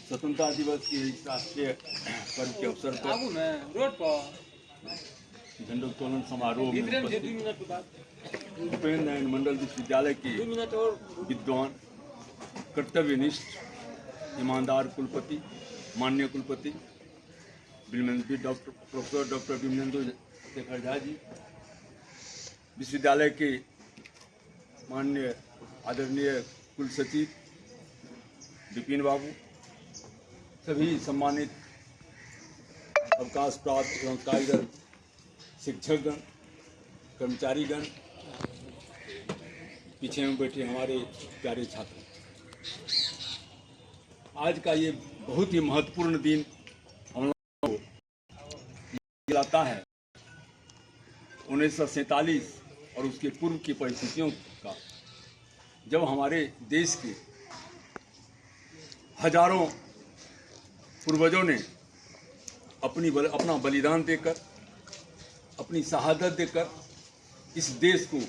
स्वतंत्रता दिवस के राष्ट्रीय पर्व के अवसर पर झंडोत्तोलन समारोह में उपेंद्र नारायण मंडल विश्वविद्यालय के विद्वान, कर्तव्यनिष्ठ, ईमानदार कुलपति, माननीय कुलपति प्रोफेसर डॉक्टर विमलेंदु शेखर झा जी, विश्वविद्यालय के माननीय आदरणीय कुलसचिव विपिन बाबू, सभी सम्मानित अवकाश प्राप्त एवं कार्यरत शिक्षकगण, कर्मचारीगण, पीछे में बैठे हमारे प्यारे छात्र, आज का ये बहुत ही महत्वपूर्ण दिन हम लोगों को दिलाता है 1947 और उसके पूर्व की परिस्थितियों का, जब हमारे देश के हजारों पूर्वजों ने अपना बलिदान देकर, अपनी शहादत देकर इस देश को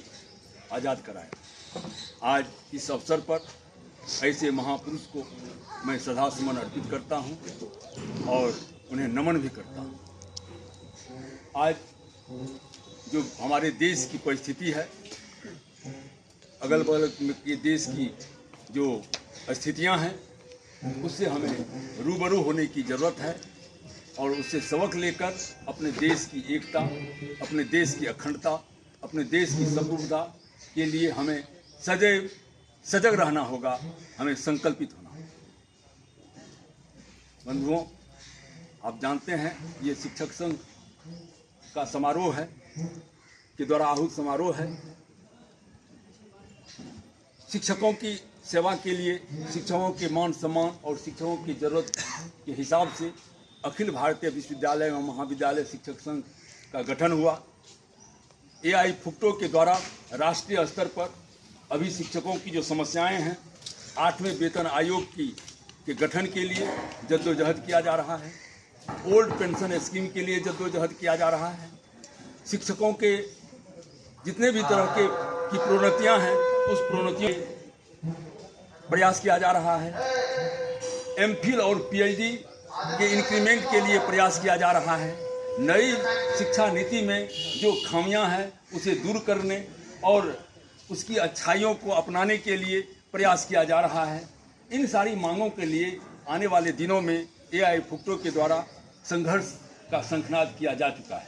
आज़ाद कराया। आज इस अवसर पर ऐसे महापुरुष को मैं सदा सुमन अर्पित करता हूं और उन्हें नमन भी करता हूं। आज जो हमारे देश की परिस्थिति है, अगल बगल के देश की जो स्थितियां हैं, उससे हमें रूबरू होने की ज़रूरत है और उससे सबक लेकर अपने देश की एकता, अपने देश की अखंडता, अपने देश की संप्रभुता के लिए हमें सदैव सजग रहना होगा, हमें संकल्पित होना होगा। बंधुओं, आप जानते हैं ये शिक्षक संघ का समारोह है, के द्वारा आहूत समारोह है। शिक्षकों की सेवा के लिए, शिक्षकों के मान सम्मान और शिक्षकों की ज़रूरत के हिसाब से अखिल भारतीय विश्वविद्यालय एवं महाविद्यालय शिक्षक संघ का गठन हुआ। AI फुक्टो के द्वारा राष्ट्रीय स्तर पर अभी शिक्षकों की जो समस्याएं हैं, 8वें वेतन आयोग के गठन के लिए जद्दोजहद किया जा रहा है। ओल्ड पेंशन स्कीम के लिए जद्दोजहद किया जा रहा है। शिक्षकों के जितने भी तरह की प्रोन्नतियां हैं, उस प्रोन्नतियों प्रयास किया जा रहा है। MPhil और PhD के इंक्रीमेंट के लिए प्रयास किया जा रहा है। नई शिक्षा नीति में जो खामियां हैं उसे दूर करने और उसकी अच्छाइयों को अपनाने के लिए प्रयास किया जा रहा है। इन सारी मांगों के लिए आने वाले दिनों में AI फुक्टो के द्वारा संघर्ष का शंखनाद किया जा चुका है।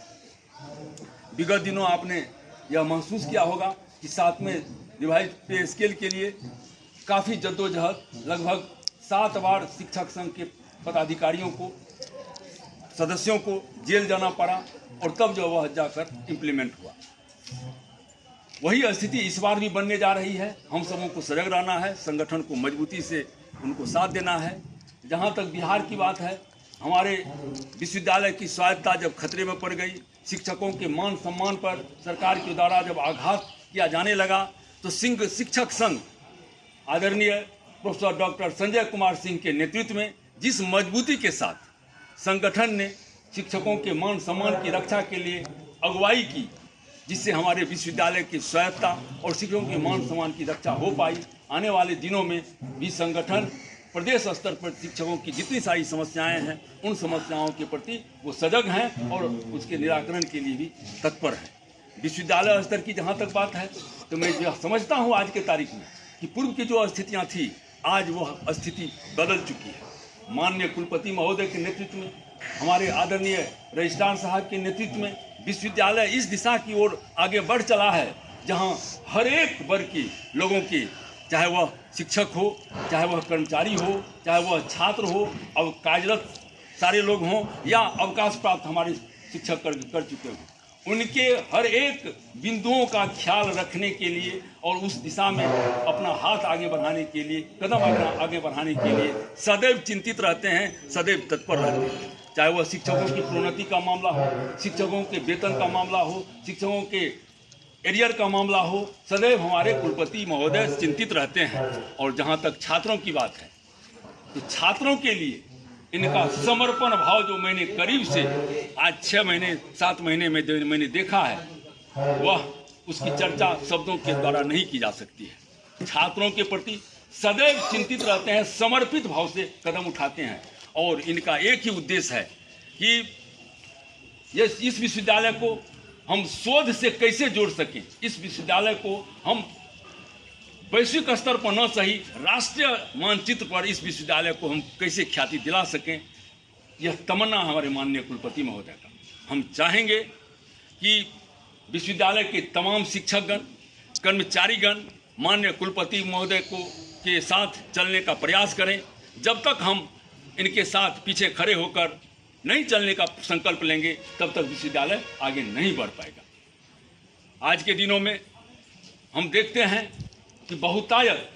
विगत दिनों आपने यह महसूस किया होगा कि 7वें रिवाइज पे स्केल के लिए काफ़ी जद्दोजहद, लगभग 7 बार शिक्षक संघ के पदाधिकारियों को, सदस्यों को जेल जाना पड़ा और तब जो वह जाकर इम्प्लीमेंट हुआ। वही स्थिति इस बार भी बनने जा रही है। हम सबों को सजग रहना है, संगठन को मजबूती से उनको साथ देना है। जहाँ तक बिहार की बात है, हमारे विश्वविद्यालय की स्वायत्तता जब खतरे में पड़ गई, शिक्षकों के मान सम्मान पर सरकार के द्वारा जब आघात किया जाने लगा, तो शिक्षक संघ आदरणीय प्रोफेसर डॉक्टर संजय कुमार सिंह के नेतृत्व में जिस मजबूती के साथ संगठन ने शिक्षकों के मान सम्मान की रक्षा के लिए अगुवाई की, जिससे हमारे विश्वविद्यालय की स्वायत्तता और शिक्षकों के मान सम्मान की रक्षा हो पाई। आने वाले दिनों में भी संगठन प्रदेश स्तर पर शिक्षकों की जितनी सारी समस्याएं हैं, उन समस्याओं के प्रति वो सजग हैं और उसके निराकरण के लिए भी तत्पर हैं। विश्वविद्यालय स्तर की जहाँ तक बात है, तो मैं यह समझता हूँ आज के तारीख में कि पूर्व की जो स्थितियाँ थी, आज वह स्थिति बदल चुकी है। माननीय कुलपति महोदय के नेतृत्व में, हमारे आदरणीय रजिस्ट्रार साहब के नेतृत्व में विश्वविद्यालय इस दिशा की ओर आगे बढ़ चला है, जहां हर एक वर्ग के लोगों की, चाहे वह शिक्षक हो, चाहे वह कर्मचारी हो, चाहे वह छात्र हो, अब कार्यरत सारे लोग हों या अवकाश प्राप्त हमारे शिक्षक कर चुके हों, उनके हर एक बिंदुओं का ख्याल रखने के लिए और उस दिशा में अपना हाथ आगे बढ़ाने के लिए, कदम आगे बढ़ाने के लिए सदैव चिंतित रहते हैं, सदैव तत्पर रहते हैं। चाहे वह शिक्षकों की प्रोन्नति का मामला हो, शिक्षकों के वेतन का मामला हो, शिक्षकों के एरियर का मामला हो, सदैव हमारे कुलपति महोदय चिंतित रहते हैं। और जहाँ तक छात्रों की बात है, तो छात्रों के लिए इनका समर्पण भाव जो मैंने करीब से आज 6 महीने 7 महीने में मैंने देखा है, वह उसकी चर्चा शब्दों के द्वारा नहीं की जा सकती है। छात्रों के प्रति सदैव चिंतित रहते हैं, समर्पित भाव से कदम उठाते हैं और इनका एक ही उद्देश्य है कि इस विश्वविद्यालय को हम शोध से कैसे जोड़ सकें, इस विश्वविद्यालय को हम वैश्विक स्तर पर न सही राष्ट्रीय मानचित्र पर इस विश्वविद्यालय को हम कैसे ख्याति दिला सकें, यह तमन्ना हमारे माननीय कुलपति महोदय का। हम चाहेंगे कि विश्वविद्यालय के तमाम शिक्षकगण, कर्मचारीगण माननीय कुलपति महोदय के साथ चलने का प्रयास करें। जब तक हम इनके साथ पीछे खड़े होकर नहीं चलने का संकल्प लेंगे, तब तक विश्वविद्यालय आगे नहीं बढ़ पाएगा। आज के दिनों में हम देखते हैं कि बहुतायत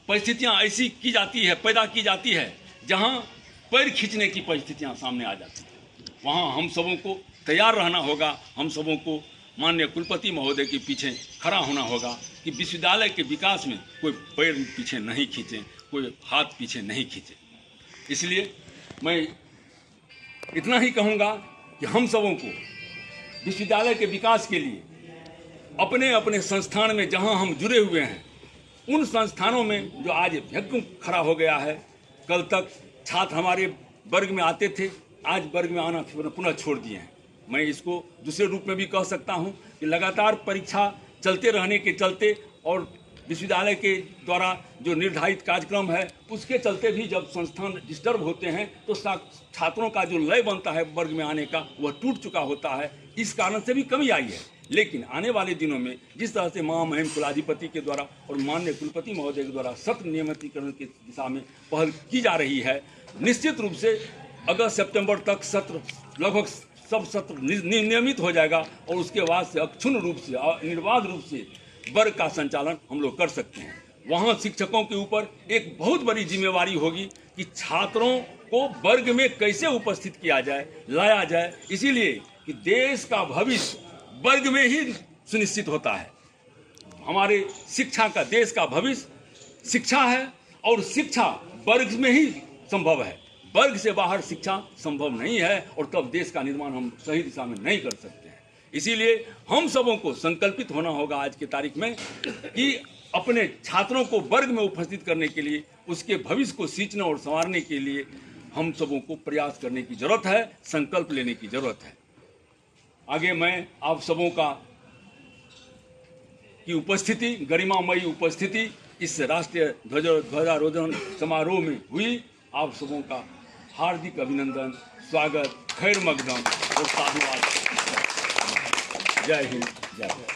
परिस्थितियां ऐसी की जाती है, पैदा की जाती है, जहां पैर खींचने की परिस्थितियां सामने आ जाती हैं। वहां हम सबों को तैयार रहना होगा, हम सबों को माननीय कुलपति महोदय के पीछे खड़ा होना होगा कि विश्वविद्यालय के विकास में कोई पैर पीछे नहीं खींचे, कोई हाथ पीछे नहीं खींचे। इसलिए मैं इतना ही कहूँगा कि हम सबों को विश्वविद्यालय के विकास के लिए अपने अपने संस्थान में जहाँ हम जुड़े हुए हैं, उन संस्थानों में जो आज वैक्यूम खड़ा हो गया है, कल तक छात्र हमारे वर्ग में आते थे, आज वर्ग में आना पुनः छोड़ दिए हैं। मैं इसको दूसरे रूप में भी कह सकता हूं कि लगातार परीक्षा चलते रहने के चलते और विश्वविद्यालय के द्वारा जो निर्धारित कार्यक्रम है उसके चलते भी जब संस्थान डिस्टर्ब होते हैं तो छात्रों का जो लय बनता है वर्ग में आने का, वह टूट चुका होता है। इस कारण से भी कमी आई है। लेकिन आने वाले दिनों में जिस तरह से महामहिम कुलाधिपति के द्वारा और माननीय कुलपति महोदय के द्वारा सत्र नियमितीकरण की दिशा में पहल की जा रही है, निश्चित रूप से अगस्त सितंबर तक सत्र लगभग सब सत्र नियमित हो जाएगा और उसके बाद से अक्षुण्ण रूप से निर्बाध रूप से वर्ग का संचालन हम लोग कर सकते हैं। वहाँ शिक्षकों के ऊपर एक बहुत बड़ी जिम्मेवारी होगी कि छात्रों को वर्ग में कैसे उपस्थित किया जाए, लाया जाए, इसीलिए कि देश का भविष्य वर्ग में ही सुनिश्चित होता है। हमारे शिक्षा का, देश का भविष्य शिक्षा है और शिक्षा वर्ग में ही संभव है। वर्ग से बाहर शिक्षा संभव नहीं है और तब देश का निर्माण हम सही दिशा में नहीं कर सकते हैं। इसीलिए हम सबों को संकल्पित होना होगा आज की तारीख में कि अपने छात्रों को वर्ग में उपस्थित करने के लिए, उसके भविष्य को सींचने और संवारने के लिए हम सबों को प्रयास करने की जरूरत है, संकल्प लेने की जरूरत है। आगे मैं आप सबों का की उपस्थिति, गरिमामयी उपस्थिति इस राष्ट्रीय ध्वजारोहण समारोह में हुई, आप सबों का हार्दिक अभिनंदन, स्वागत, खैर मकदम और साधुवाद। जय हिंद, जय भारत।